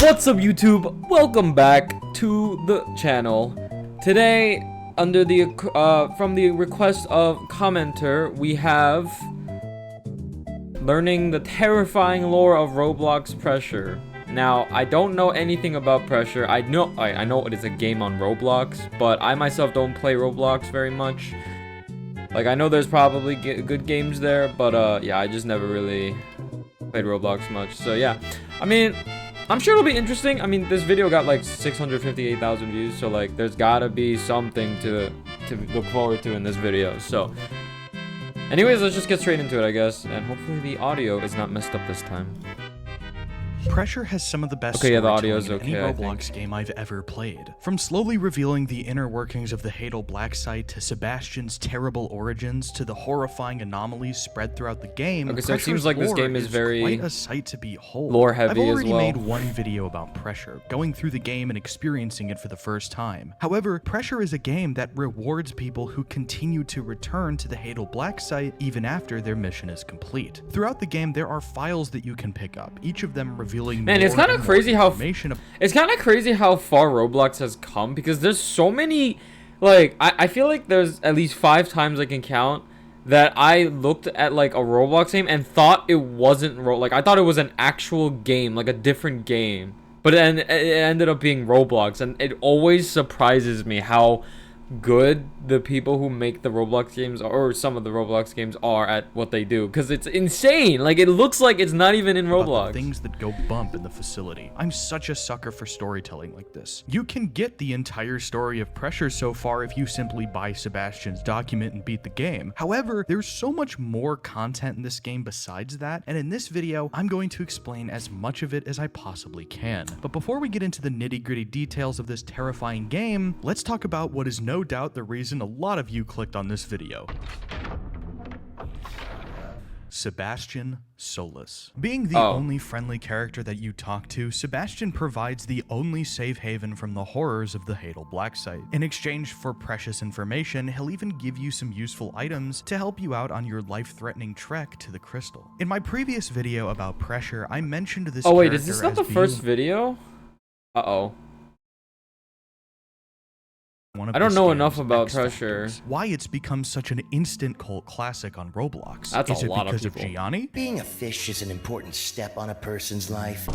What's up, YouTube? Welcome back to the channel. Today, under the from the request of commenter, we have learning the terrifying lore of Roblox Pressure. Now, I don't know anything about Pressure. I know it is a game on Roblox, but I myself don't play Roblox very much. Like, I know there's probably good games there, but yeah, I just never really played Roblox much. So yeah, I mean, I'm sure it'll be interesting. I mean, this video got like 658,000 views, so like there's gotta be something to look forward to in this video. So anyways, let's just get straight into it, I guess, and hopefully the audio is not messed up this time. Pressure has some of the best the storytelling audio's in any okay, Roblox game I've ever played. From slowly revealing the inner workings of the Hadal Black Site to Sebastian's terrible origins to the horrifying anomalies spread throughout the game. Okay, so it seems like this game is very quite a sight to behold. lore heavy as well. I've already made one video about Pressure, going through the game and experiencing it for the first time. However, Pressure is a game that rewards people who continue to return to the Hadal Black Site even after their mission is complete. Throughout the game, there are files that you can pick up, each of them revealing Man, it's kind of crazy how far Roblox has come, because there's so many, like, I feel like there's at least 5 times I can count that I looked at like a Roblox game and thought it wasn't like I thought it was an actual game, like a different game, but then it ended up being Roblox. And it always surprises me how good the people who make the Roblox games, or some of the Roblox games, are at what they do, because it's insane. Like, it looks like it's not even in Roblox. The things that go bump in the facility. I'm such a sucker for storytelling like this. You can get the entire story of Pressure so far if you simply buy Sebastian's document and beat the game. However, there's so much more content in this game besides that, and in this video, I'm going to explain as much of it as I possibly can. But before we get into the nitty-gritty details of this terrifying game, let's talk about what is no doubt the reason a lot of you clicked on this video. Sebastian Solus. Being the only friendly character that you talk to, Sebastian provides the only safe haven from the horrors of the Hadal Black Site. In exchange for precious information, he'll even give you some useful items to help you out on your life-threatening trek to the crystal. In my previous video about Pressure, I mentioned this Oh wait, is this not the first video? I don't know enough about Pressure. Why it's become such an instant cult classic on Roblox. That's is a it lot because of of Gianni? Being a fish is an important step on a person's life.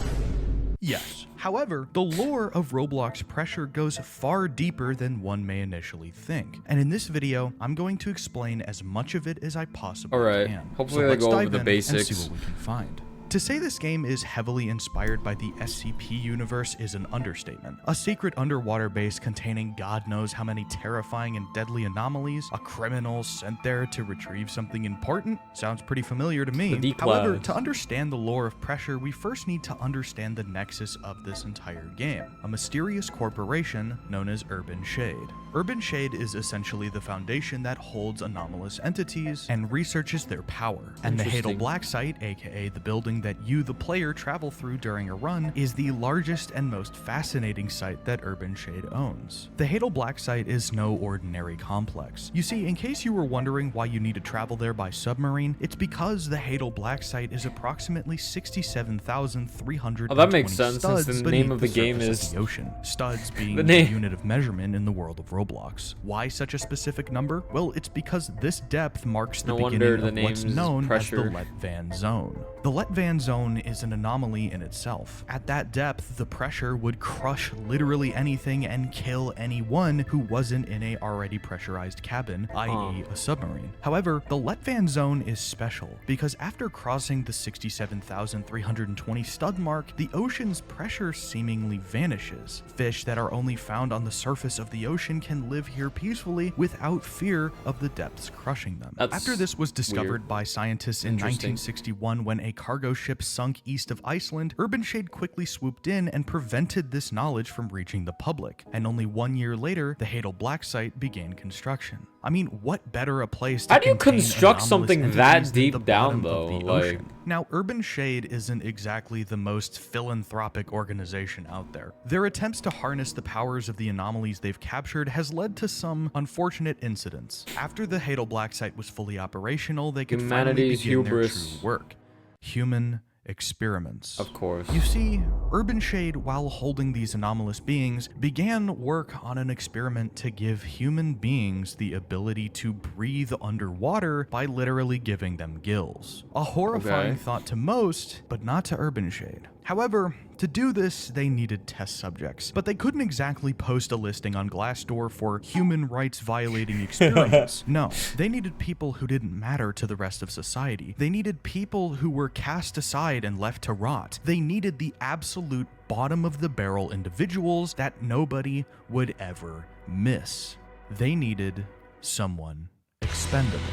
Yes. However, the lore of Roblox Pressure goes far deeper than one may initially think. And in this video, I'm going to explain as much of it as I possibly can. Hopefully so they let's go over dive the in basics. and see what we can find. To say this game is heavily inspired by the SCP universe is an understatement. A secret underwater base containing God knows how many terrifying and deadly anomalies, a criminal sent there to retrieve something important, sounds pretty familiar to me. However, to understand the lore of Pressure, we first need to understand the nexus of this entire game, a mysterious corporation known as Urban Shade. Urban Shade is essentially the foundation that holds anomalous entities and researches their power, and the Hadal Black Site, aka the building that you, the player, travel through during a run, is the largest and most fascinating site that Urban Shade owns. The Hadal Black Site is no ordinary complex. You see, in case you were wondering why you need to travel there by submarine, it's because the Hadal Black Site is approximately 67,300. that makes sense, since the name of the game is the ocean. Studs being the unit of measurement in the world of Roblox. Why such a specific number? Well, it's because this depth marks the beginning of what's known as the Let Van Zone. The Let Van Zone is an anomaly in itself. At that depth, the pressure would crush literally anything and kill anyone who wasn't in a already pressurized cabin, i.e. a submarine. However, the Let Van Zone is special because after crossing the 67,320 stud mark, the ocean's pressure seemingly vanishes. Fish that are only found on the surface of the ocean can live here peacefully without fear of the depths crushing them. After this was discovered by scientists in 1961 when a cargo ship sunk east of Iceland, Urban Shade quickly swooped in and prevented this knowledge from reaching the public, and only 1 year later, the Hadal Black Site began construction. I mean, what better a place to How do you construct something that deep down, though? Like, now, Urban Shade isn't exactly the most philanthropic organization out there. Their attempts to harness the powers of the anomalies they've captured has led to some unfortunate incidents. After the Hadal Black Site was fully operational, they could finally begin their true work. Human experiments. Of course. You see, Urban Shade, while holding these anomalous beings, began work on an experiment to give human beings the ability to breathe underwater by literally giving them gills. A horrifying thought to most, but not to Urban Shade. However, to do this, they needed test subjects, but they couldn't exactly post a listing on Glassdoor for human rights violating experiments. No, they needed people who didn't matter to the rest of society. They needed people who were cast aside and left to rot. They needed the absolute bottom of the barrel individuals that nobody would ever miss. They needed someone expendable.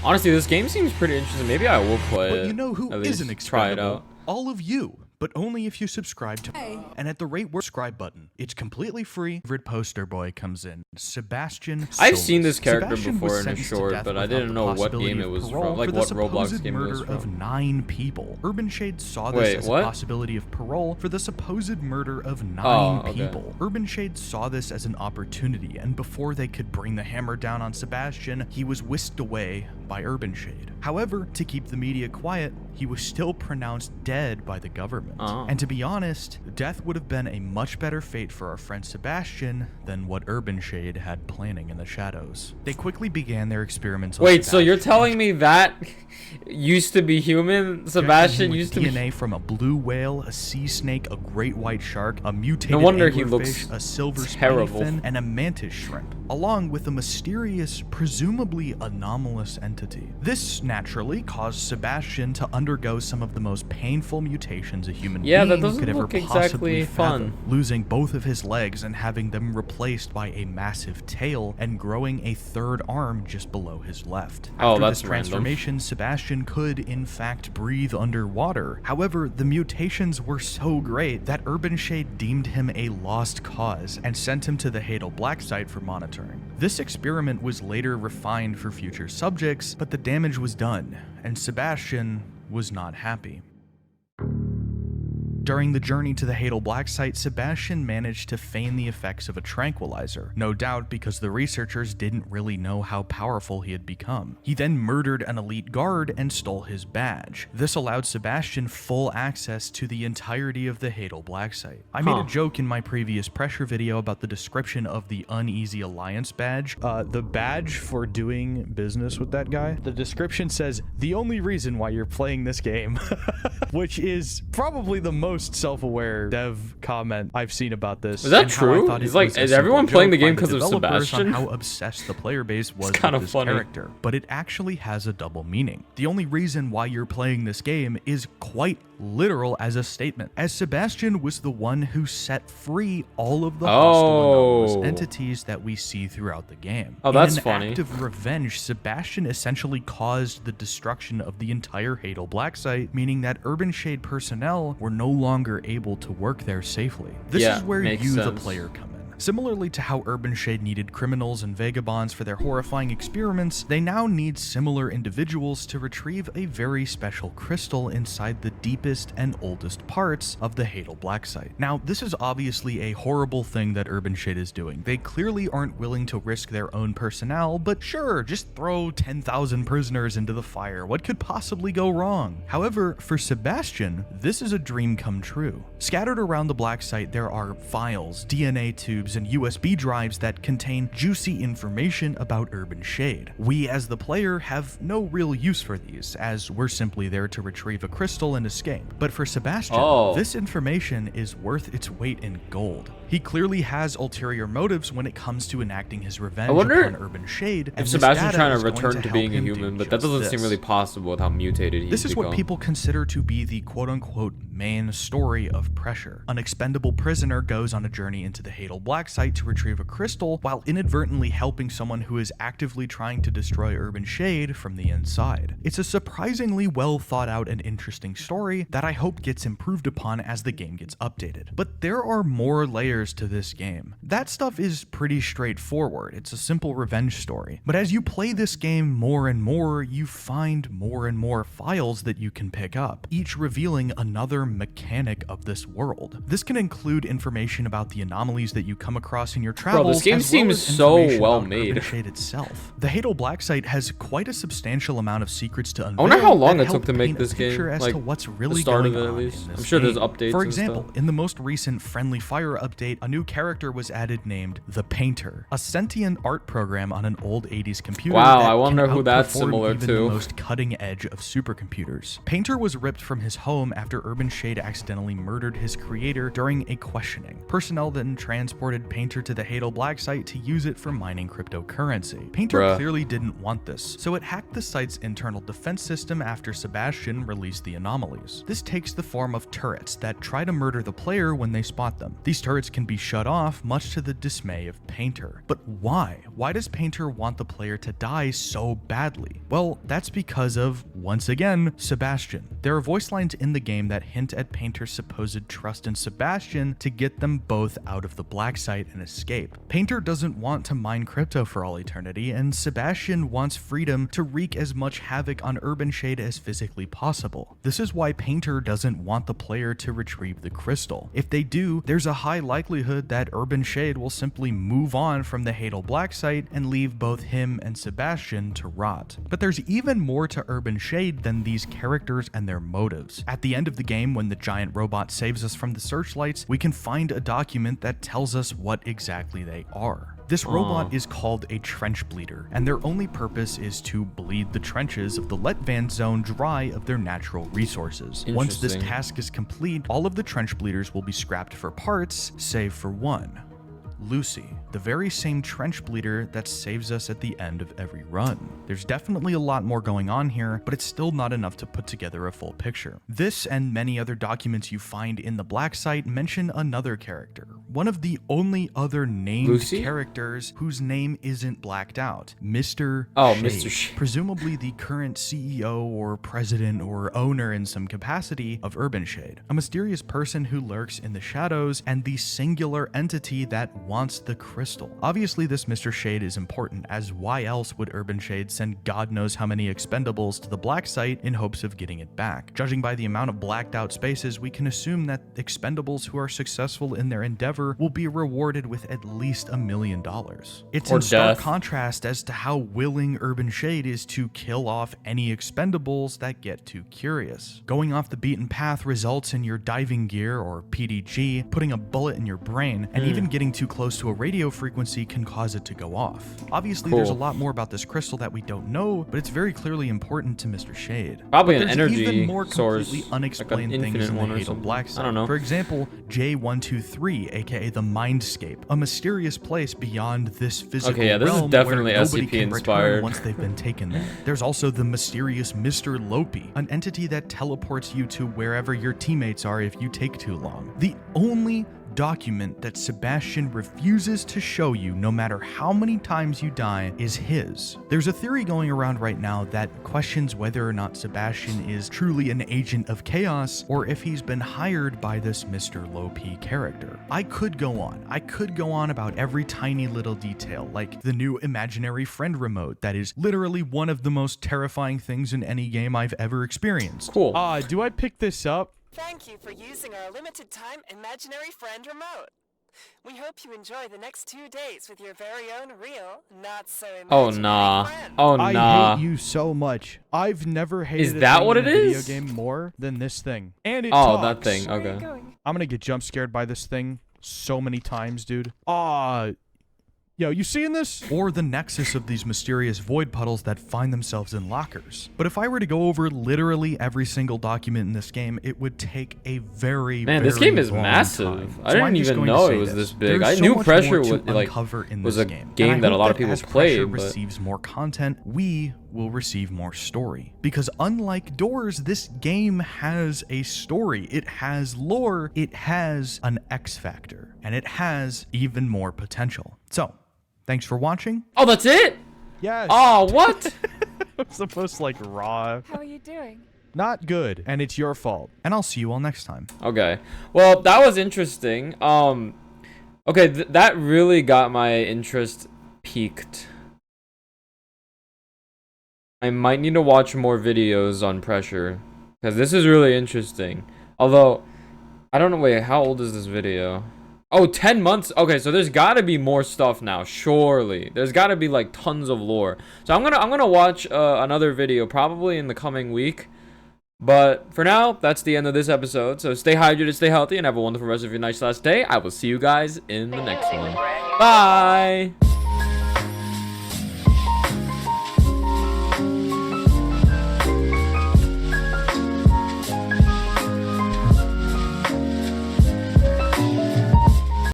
Honestly, this game seems pretty interesting. Maybe I will play it. But you know who isn't expendable? Try it out. All of you. But only if you subscribe to and at the rate we're subscribe button. It's completely free. Favorite poster boy comes in. Sebastian I've seen this character before in a short, but I didn't know what game it was from, like what Roblox game it was from. Of 9 people. Urban Shade saw this as a possibility of parole for the supposed murder of 9 people. Urban Shade saw this as an opportunity, and before they could bring the hammer down on Sebastian, he was whisked away by Urban Shade. However, to keep the media quiet, he was still pronounced dead by the government. And to be honest, death would have been a much better fate for our friend Sebastian than what Urban Shade had planning in the shadows. They quickly began their experiments on Wait, so you're telling me that used to be human? Sebastian used to be DNA from a blue whale, a sea snake, a great white shark, a mutated no wonder he anglerfish, looks a silver terrible fin, and a mantis shrimp, along with a mysterious, presumably anomalous entity. This naturally caused Sebastian to undergo some of the most painful mutations a human being that doesn't could ever look possibly exactly fathom, fun. losing both of his legs and having them replaced by a massive tail and growing a third arm just below his left. After that's this transformation, Sebastian could in fact breathe underwater. However, the mutations were so great that Urban Shade deemed him a lost cause and sent him to the Hadal Black site for monitoring. This experiment was later refined for future subjects, but the damage was done, and Sebastian was not happy. During the journey to the Hadal Black site, Sebastian managed to feign the effects of a tranquilizer, no doubt because the researchers didn't really know how powerful he had become. He then murdered an elite guard and stole his badge. This allowed Sebastian full access to the entirety of the Hadal Black site. I made a joke in my previous pressure video about the description of the Uneasy Alliance badge. The badge for doing business with that guy, the description says, "The only reason why you're playing this game," which is probably the most self-aware dev comment I've seen about this. Is that true? He's like, is everyone playing the game because of Sebastian? On how obsessed the player base was kind with of this character, but it actually has a double meaning. The only reason why you're playing this game is quite literal as a statement, as Sebastian was the one who set free all of the hostile anomalous entities that we see throughout the game. That's funny. In an act of revenge, Sebastian essentially caused the destruction of the entire Hadal Black site, meaning that Urban Shade personnel were no longer able to work there safely. This is where you, the player, come in. Similarly to how Urban Shade needed criminals and vagabonds for their horrifying experiments, they now need similar individuals to retrieve a very special crystal inside the deepest and oldest parts of the Hadal Black site. Now, this is obviously a horrible thing that Urban Shade is doing. They clearly aren't willing to risk their own personnel, but sure, just throw 10,000 prisoners into the fire. What could possibly go wrong? However, for Sebastian, this is a dream come true. Scattered around the Black site, there are files, DNA tubes, and USB drives that contain juicy information about Urban Shade. We as the player have no real use for these, as we're simply there to retrieve a crystal and escape. But for Sebastian, this information is worth its weight in gold. He clearly has ulterior motives when it comes to enacting his revenge upon Urban Shade. If Sebastian's trying to return to being a human, but that doesn't seem really possible with how mutated he's This is what people consider to be the quote-unquote main story of Pressure. An expendable prisoner goes on a journey into the Hadal Black site to retrieve a crystal while inadvertently helping someone who is actively trying to destroy Urban Shade from the inside. It's a surprisingly well thought out and interesting story that I hope gets improved upon as the game gets updated. But there are more layers to this game. That stuff is pretty straightforward. It's a simple revenge story. But as you play this game more and more, you find more and more files that you can pick up, each revealing another particular mechanic of this world. This can include information about the anomalies that you come across in your travels. Bro, this game seems so well made. Urbanshade itself. The Hadal Black Site has quite a substantial amount of secrets to unveil. I wonder how long it took to make this game. As like to what's really the start going of it, at on least. in this I'm sure game. there's updates. For and example, stuff. in the most recent Friendly Fire update, a new character was added named the Painter, a sentient art program on an old 80s computer. Wow, that I wonder can who that's outperform similar even to. The most cutting edge of supercomputers. Painter was ripped from his home after Urbanshade accidentally murdered his creator during a questioning. Personnel then transported Painter to the Hadal Black Site to use it for mining cryptocurrency. Painter clearly didn't want this, so it hacked the site's internal defense system after Sebastian released the anomalies. This takes the form of turrets that try to murder the player when they spot them. These turrets can be shut off, much to the dismay of Painter. But why? Why does Painter want the player to die so badly? Well, that's because of, once again, Sebastian. There are voice lines in the game that hint at Painter's supposed trust in Sebastian to get them both out of the Black Site and escape. Painter doesn't want to mine crypto for all eternity, and Sebastian wants freedom to wreak as much havoc on Urbanshade as physically possible. This is why Painter doesn't want the player to retrieve the crystal. If they do, there's a high likelihood that Urbanshade will simply move on from the Hadal Black Site and leave both him and Sebastian to rot. But there's even more to Urbanshade than these characters and their motives. At the end of the game, when the giant robot saves us from the searchlights, we can find a document that tells us what exactly they are. This robot is called a trench bleeder, and their only purpose is to bleed the trenches of the Let Van Zone dry of their natural resources. Once this task is complete, all of the trench bleeders will be scrapped for parts, save for one. Lucy, the very same trench bleeder that saves us at the end of every run. There's definitely a lot more going on here, but it's still not enough to put together a full picture. This and many other documents you find in the Black Site mention another character, one of the only other named characters whose name isn't blacked out, Mr. Shade. Mr. Shade. Presumably the current CEO or president or owner in some capacity of Urbanshade, a mysterious person who lurks in the shadows and the singular entity that wants the crystal. Obviously, this Mr. Shade is important, as why else would Urbanshade send God knows how many expendables to the Black Site in hopes of getting it back? Judging by the amount of blacked out spaces, we can assume that expendables who are successful in their endeavor will be rewarded with at least $1 million. It's in stark contrast as to how willing Urbanshade is to kill off any expendables that get too curious. Going off the beaten path results in your diving gear, or PDG, putting a bullet in your brain, and even getting too close to a radio frequency can cause it to go off. Obviously, there's a lot more about this crystal that we don't know, but it's very clearly important to Mr. Shade. Probably an energy even more source, completely unexplained like an things in the one or Hadal something. Black Site. I don't know. For example, J123, aka the Mindscape, a mysterious place beyond this physical this is realm definitely where nobody SCP can inspired. return once they've been taken there. There's also the mysterious Mr. Lopi, an entity that teleports you to wherever your teammates are if you take too long. The only document that Sebastian refuses to show you, no matter how many times you die, is his. There's a theory going around right now that questions whether or not Sebastian is truly an agent of chaos or if he's been hired by this Mr. Lopi character. I could go on about every tiny little detail, like the new imaginary friend remote that is literally one of the most terrifying things in any game I've ever experienced. Cool. Do I pick this up? Thank you for using our limited time imaginary friend remote. We hope you enjoy the next 2 days with your very own real, not so imaginary friend. I hate you so much. I've never hated that a what it video is? game more than this thing. And it Oh, talks. that thing. Where are you Okay. going? I'm gonna get jump scared by this thing so many times, dude. Yo, you seeing this? Or the nexus of these mysterious void puddles that find themselves in lockers. But if I were to go over literally every single document in this game, it would take a very, this game is long massive. time. I So I'm didn't just even going to know say it was this big. There's I so knew much Pressure more to would, like, uncover in was this a game. game And I that a hope lot of people as play, Pressure but- receives more content, we will receive more story. Because unlike Doors, this game has a story. It has lore. It has an X factor. And it has even more potential. So, thanks for watching. Oh, that's it? Yes. Oh, what? I'm supposed to like raw. How are you doing? Not good, and it's your fault. And I'll see you all next time. Okay. Well, that was interesting. Okay, that really got my interest peaked. I might need to watch more videos on Pressure, because this is really interesting. Although, I don't know. Wait, how old is this video? Oh, 10 months. Okay, so there's got to be more stuff now. Surely, there's got to be like tons of lore. So I'm gonna watch another video probably in the coming week. But for now, that's the end of this episode. So stay hydrated, stay healthy, and have a wonderful rest of your nice last day. I will see you guys in the next one. Bye.